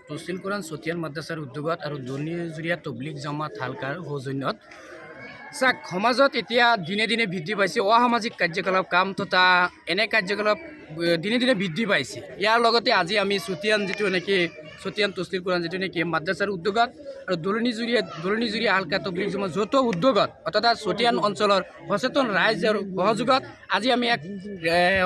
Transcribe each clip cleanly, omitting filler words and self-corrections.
তহচিল কোৰাণ চতিয়ান মাদ্ৰাছাৰ উদ্যোগত আৰু দনিজুৰীয়া তবলিগ জামাত হালকাৰ সৌজন্যত চাওক সমাজত এতিয়া দিনে দিনে বৃদ্ধি পাইছে অসামাজিক কাৰ্যকলাপ কাম তথা এনে কাৰ্যকলাপ দিনে দিনে বৃদ্ধি পাইছে। ইয়াৰ লগতে আজি আমি চতিয়ান যিটো নেকি চতিয়ান তহচিল কোৰাণ যিটো নেকি মাদ্ৰাছাৰ উদ্যোগত আৰু দলনিজুৰীয়া হালকা তবলিগ জামাত যৌথ উদ্যোগত অৰ্থাৎ চতিয়ান অঞ্চলৰ সচেতন ৰাইজৰ সহযোগত আজি আমি এক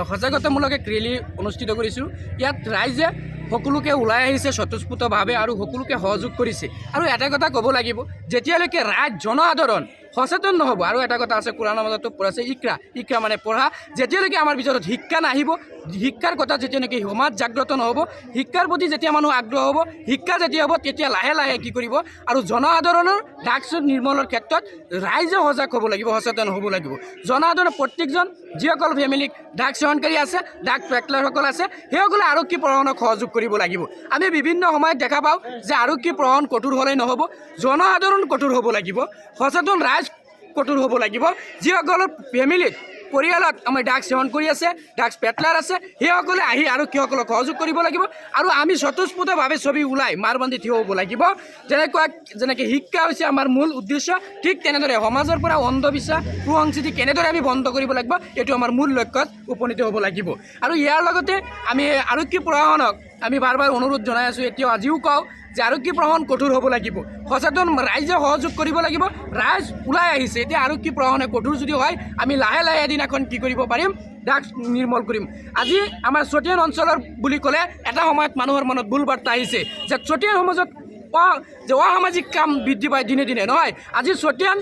সজাগতামূলক এক ৰেলী অনুষ্ঠিত কৰিছোঁ। ইয়াত ৰাইজে সকলোকে ওলাই আহিছে স্বতঃস্ফূৰ্তভাৱে আৰু সকলোকে সহযোগ কৰিছে। আৰু এটা কথা ক'ব লাগিব, যেতিয়ালৈকে ৰাইজ জনসাধাৰণ সচেতন নহ'ব, আৰু এটা কথা আছে কোৰাণৰ মাজতো পঢ়াছে ইকৰা মানে পঢ়া, যেতিয়ালৈকে আমাৰ ভিতৰত শিক্ষা নাহিব, শিক্ষাৰ কথা যেতিয়া নেকি সমাজ জাগ্ৰত নহ'ব, শিক্ষাৰ প্ৰতি যেতিয়া মানুহ আগ্ৰহ হ'ব, শিক্ষা যেতিয়া হ'ব তেতিয়া লাহে লাহে কি কৰিব আৰু জনসাধাৰণৰ ড্ৰাগছ নিৰ্মূলৰ ক্ষেত্ৰত ৰাইজে সজাগ হ'ব লাগিব, সচেতন হ'ব লাগিব। জনসাধাৰণৰ প্ৰত্যেকজন যিসকল ফেমিলিক ড্ৰাগছ সেৱনকাৰী আছে, ড্ৰাগছ পেডলাৰসকল আছে, সেইসকলে আৰক্ষী প্ৰশাসনক সহযোগ কৰিব লাগিব। আমি বিভিন্ন সময়ত দেখা পাওঁ যে আৰক্ষী প্ৰশাসন কঠোৰ হ'লেই নহ'ব, জনসাধাৰণ কঠোৰ হ'ব লাগিব, সচেতন ৰাইজ কঠোৰ হ'ব লাগিব। যিসকলৰ ফেমিলিত পৰিয়ালত আমাৰ ড্ৰাগছ সেৱন কৰি আছে, ড্ৰাগছ পেডলাৰ আছে, সেইসকলে আহি আৰক্ষীসকলক সহযোগ কৰিব লাগিব। আৰু আমি স্বতঃস্ফূৰ্তভাৱে ছবি ওলাই মাৰবন্দী থিয় হ'ব লাগিব। যেনেকৈ শিক্ষা হৈছে আমাৰ মূল উদ্দেশ্য, ঠিক তেনেদৰে সমাজৰ পৰা অন্ধবিশ্বাস কুসংস্কৃতি কেনেদৰে আমি বন্ধ কৰিব লাগিব, এইটো আমাৰ মূল লক্ষ্যত উপনীত হ'ব লাগিব। আৰু ইয়াৰ লগতে আমি আৰক্ষী প্ৰশাসনক আমি বাৰ বাৰ অনুৰোধ জনাই আছোঁ, এতিয়াও আজিও কওঁ যে আৰক্ষী প্ৰশাসন কঠোৰ হ'ব লাগিব, সচেতন ৰাইজে সহযোগ কৰিব লাগিব। ৰাইজ ওলাই আহিছে, এতিয়া আৰক্ষী প্ৰশাসনে কঠোৰ যদি হয় আমি লাহে লাহে এদিনাখন কি কৰিব পাৰিম, ড্ৰাগছ নিৰ্মূল কৰিম। আজি আমাৰ চতিয়ান অঞ্চলৰ বুলি ক'লে এটা সময়ত মানুহৰ মনত ভুল বাৰ্তা আহিছে যে চতিয়ান সমাজত অসামাজিক কাম বৃদ্ধি পায় দিনে দিনে, নহয়। আজি চতিয়ান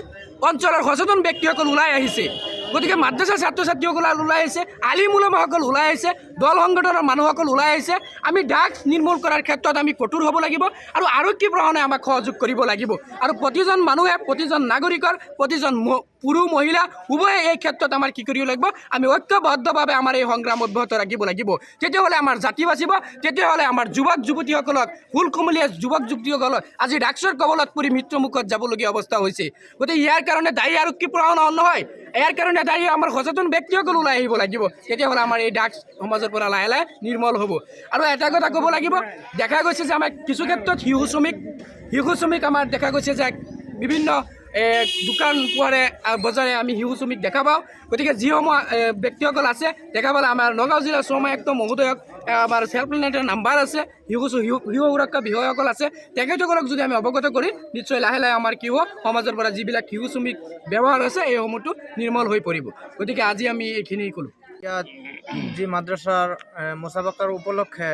অঞ্চলৰ সচেতন ব্যক্তিসকল ওলাই আহিছে, গতিকে মাদ্ৰাছাৰ ছাত্ৰ ছাত্ৰীসকল ওলাই আহিছে, আলিম উলামাসকল ওলাই আহিছে, দল সংগঠনৰ মানুহসকল ওলাই আহিছে। আমি ড্ৰাগছ নিৰ্মূল কৰাৰ ক্ষেত্ৰত আমি কঠোৰ হ'ব লাগিব আৰু আৰক্ষী প্ৰশাসনে আমাক সহযোগ কৰিব লাগিব। আৰু প্ৰতিজন মানুহে, প্ৰতিজন নাগৰিকৰ, প্ৰতিজন পুৰুষ মহিলা উভয়ে এই ক্ষেত্ৰত আমাৰ কি কৰিব লাগিব, আমি ঐক্যবদ্ধভাৱে আমাৰ এই সংগ্ৰাম অব্যাহত ৰাখিব লাগিব। তেতিয়াহ'লে আমাৰ জাতি বাচিব, তেতিয়াহ'লে আমাৰ যুৱক যুৱতীসকলক, ফুল কুমলীয়া যুৱক যুৱতীসকলক আজি ড্ৰাগছৰ কবলত পৰি মৃত্যুমুখত যাবলগীয়া অৱস্থা হৈছে। গতিকে ইয়াৰ কাৰণে দায়ী আৰক্ষী প্ৰশাসন নহয়, ইয়াৰ কাৰণে দায়ী আমাৰ সচেতন ব্যক্তিসকল ওলাই আহিব লাগিব। তেতিয়াহ'লে আমাৰ এই ড্ৰাগছ সমাজৰ পৰা লাহে লাহে নিৰ্মল হ'ব। আৰু এটা কথা ক'ব লাগিব, দেখা গৈছে যে আমাৰ কিছু ক্ষেত্ৰত শিশু শ্ৰমিক আমাৰ দেখা গৈছে যে বিভিন্ন দোকান পোহাৰে বজাৰে আমি শিশু শ্ৰমিক দেখা পাওঁ। গতিকে যিসমূহ ব্যক্তিসকল আছে, দেখা পালে আমাৰ নগাঁও জিলাৰ শ্ৰম আয়ুক্ত মহোদয়ক আমাৰ হেল্পলাইনৰ নাম্বাৰ আছে, শিশু সুৰক্ষা বিষয়াসকল আছে, তেখেতসকলক যদি আমি অৱগত কৰি নিশ্চয় লাহে লাহে আমাৰ কি হ'ব, সমাজৰ পৰা যিবিলাক শিশু শ্ৰমিক ব্যৱহাৰ হৈছে এইসমূহটো নিৰ্মল হৈ পৰিব। গতিকে আজি আমি এইখিনি ক'লোঁ। ইয়াত যি মাদ্ৰাছাৰ মুছাবাকাৰ উপলক্ষে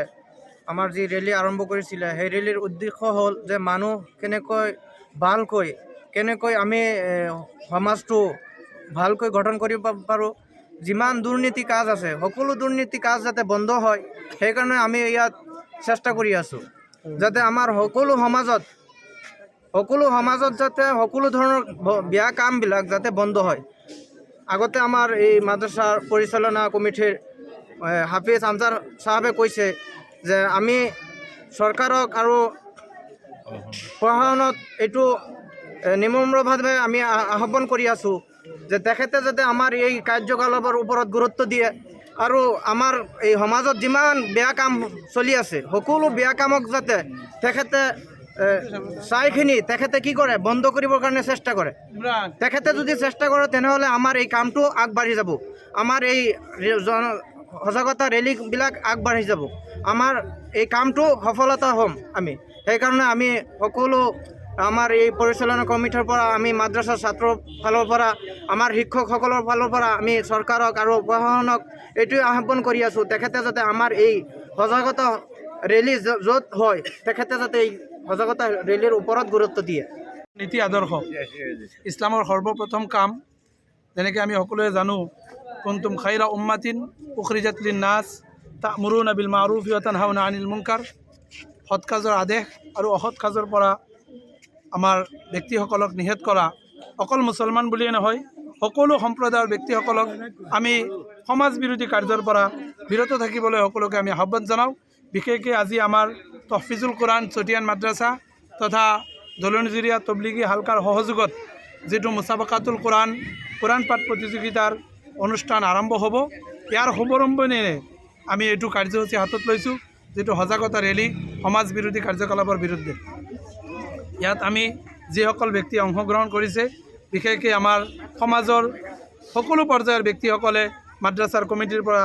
আমাৰ যি ৰেলী আৰম্ভ কৰিছিলে, সেই ৰেলীৰ উদ্দেশ্য হ'ল যে মানুহ কেনেকৈ আমি সমাজটো ভালকৈ গঠন কৰিব পাৰোঁ, যিমান দুৰ্নীতি কাজ আছে সকলো দুৰ্নীতি কাজ যাতে বন্ধ হয়, সেইকাৰণে আমি ইয়াত চেষ্টা কৰি আছোঁ, যাতে আমাৰ সকলো সমাজত যাতে সকলো ধৰণৰ বেয়া কামবিলাক যাতে বন্ধ হয়। আগতে আমাৰ এই মাদ্ৰাছাৰ পৰিচালনা কমিটিৰ হাফিজ আনছাৰ চাহাবে কৈছে যে আমি চৰকাৰক আৰু প্ৰশাসনত এইটো নিম্ৰভাৱে আমি আহ্বান কৰি আছোঁ যে তেখেতে যাতে আমাৰ এই কাৰ্যকলাপৰ ওপৰত গুৰুত্ব দিয়ে আৰু আমাৰ এই সমাজত যিমান বেয়া কাম চলি আছে সকলো বেয়া কামক যাতে তেখেতে চাইখিনি তেখেতে কি কৰে, বন্ধ কৰিবৰ কাৰণে চেষ্টা কৰে। তেখেতে যদি চেষ্টা কৰে তেনেহ'লে আমাৰ এই কামটো আগবাঢ়ি যাব, আমাৰ এই সজাগতা ৰেলীবিলাক আগবাঢ়ি যাব, আমাৰ এই কামটো সফলতা হ'ম আমি। সেইকাৰণে আমি সকলো আমাৰ এই পৰিচালনা কমিটিৰ পৰা, আমি মাদ্ৰাছাৰ ছাত্ৰৰ ফালৰ পৰা, আমাৰ শিক্ষকসকলৰ ফালৰ পৰা আমি চৰকাৰক আৰু প্ৰশাসনক এইটোৱে আহ্বান কৰি আছোঁ, তেখেতে যাতে আমাৰ এই সজাগতা ৰেলী য'ত হয় তেখেতে যাতে এই সজাগতা ৰেলীৰ ওপৰত গুৰুত্ব দিয়ে। নীতি আদৰ্শ ইছলামৰ সৰ্বপ্ৰথম কাম, যেনেকৈ আমি সকলোৱে জানো, কুনতুম খাইৰা উম্মাতিন উখৰিজাত লিন্নাছ তা'মুৰুনা বিল মা'ৰুফি ওয়া তানহাউনা আনিল মুনকাৰ। সৎ কাজৰ আদেশ আৰু অসৎ কাজৰ পৰা আমাৰ ব্যক্তিসকলক নিষেধ কৰা, অকল মুছলমান বুলিয়ে নহয় সকলো সম্প্ৰদায়ৰ ব্যক্তিসকলক আমি সমাজ বিৰোধী কাৰ্যৰ পৰা বিৰত থাকিবলৈ সকলোকে আমি আহ্বান জনাওঁ। বিশেষকৈ আজি আমাৰ তহফিজুল কোৰাণ চতিয়ান মাদ্ৰাছা তথা দলনিজুৰীয়া তবলিগী হালকাৰ সহযোগত যিটো মুছাবাকাতুল কোৰাণ পাঠ প্ৰতিযোগিতাৰ অনুষ্ঠান আৰম্ভ হ'ব, ইয়াৰ শুভাৰম্ভণিৰে আমি এইটো কাৰ্যসূচী হাতত লৈছোঁ, যিটো সজাগতা ৰেলী সমাজ বিৰোধী কাৰ্যকলাপৰ বিৰুদ্ধে। ইয়াত আমি যিসকল ব্যক্তি অংশগ্ৰহণ কৰিছে, বিশেষকৈ আমাৰ সমাজৰ সকলো পৰ্যায়ৰ ব্যক্তিসকলে মাদ্ৰাছাৰ কমিটিৰ পৰা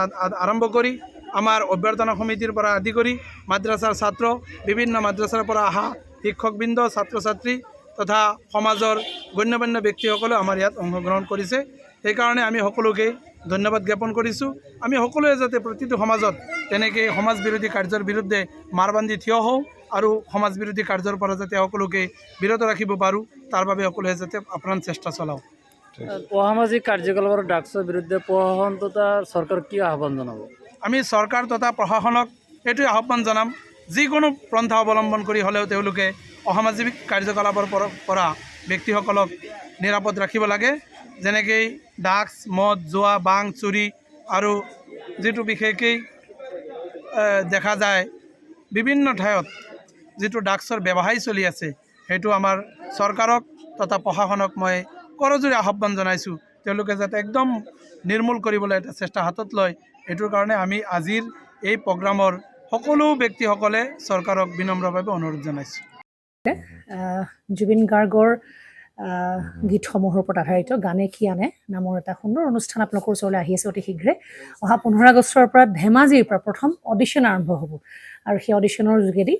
আৰম্ভ কৰি আমাৰ অভ্যৰ্থনা সমিতিৰ পৰা আদি কৰি মাদ্ৰাছাৰ ছাত্ৰ, বিভিন্ন মাদ্ৰাছাৰ পৰা অহা শিক্ষকবৃন্দ, ছাত্ৰ ছাত্ৰী তথা সমাজৰ গণ্যমান্য ব্যক্তিসকলে আমাৰ ইয়াত অংশগ্ৰহণ কৰিছে। সেইকাৰণে আমি সকলোকে ধন্যবাদ জ্ঞাপন কৰিছোঁ। আমি সকলোৱে যাতে প্ৰতিটো সমাজত তেনেকৈ সমাজ বিৰোধী কাৰ্যৰ বিৰুদ্ধে মাৰবান্ধি থিয় হওঁ আৰু সমাজ বিৰোধী কাৰ্যৰ পৰা যাতে সকলোকে বিৰত ৰাখিব পাৰোঁ, তাৰ বাবে সকলোৱে যাতে আপ্ৰাণ চেষ্টা চলাওঁ। অসামাজিক কাৰ্যকলাপৰ ড্ৰাগছৰ বিৰুদ্ধে প্ৰশাসন তথা চৰকাৰ কি আহ্বান জনাব? আমি চৰকাৰ তথা প্ৰশাসনক এইটোৱে আহ্বান জনাম, যিকোনো পন্থা অৱলম্বন কৰি হ'লেও তেওঁলোকে অসামাজিক কাৰ্যকলাপৰ পৰা ব্যক্তিসকলক নিৰাপদ ৰাখিব লাগে। যেনেকৈ ড্ৰাগছ, মদ, জুৱা, বাং, চুৰি আৰু যিটো বিশেষকৈ দেখা যায় বিভিন্ন ঠাইত যিটো ড্ৰাগছৰ ব্যৱসায় চলি আছে, সেইটো আমাৰ চৰকাৰক তথা প্ৰশাসনক মই কৰজোৰে আহ্বান জনাইছোঁ, তেওঁলোকে যাতে একদম নিৰ্মূল কৰিবলৈ এটা চেষ্টা হাতত লয়। এইটোৰ কাৰণে আমি আজিৰ এই প্ৰগ্ৰামৰ সকলো ব্যক্তিসকলে চৰকাৰক বিনম্ৰভাৱে অনুৰোধ জনাইছোঁ। জুবিন গাৰ্গৰ গীতসমূহৰ ওপৰত আধাৰিত গানে কি আনে নামৰ এটা সুন্দৰ অনুষ্ঠান আপোনালোকৰ ওচৰলৈ আহি আছে অতি শীঘ্ৰে। অহা 15 আগষ্টৰ পৰা ধেমাজিৰ পৰা প্ৰথম অডিশ্যন আৰম্ভ হ'ব আৰু সেই অডিশ্যনৰ যোগেদি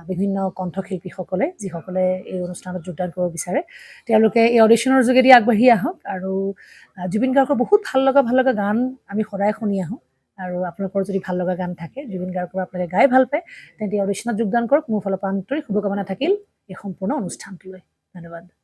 বিভিন্ন কণ্ঠশিল্পীসকলে যিসকলে এই অনুষ্ঠানত যোগদান কৰিব বিচাৰে, তেওঁলোকে এই অডিশ্যনৰ যোগেদি আগবাঢ়ি আহক আৰু জুবিন গাৰ্গৰ বহুত ভাল লগা গান আমি সদায় শুনি আহোঁ। আৰু আপোনালোকৰ যদি ভাল লগা গান থাকে, জুবিন গাৰ্গৰ আপোনালোকে গাই ভাল পায়, তেন্তে অডিশ্যনত যোগদান কৰক। মোৰ ফালৰ পৰা আন্তৰিক শুভকামনা থাকিল এই সম্পূৰ্ণ অনুষ্ঠানটোলৈ। ধন্যবাদ।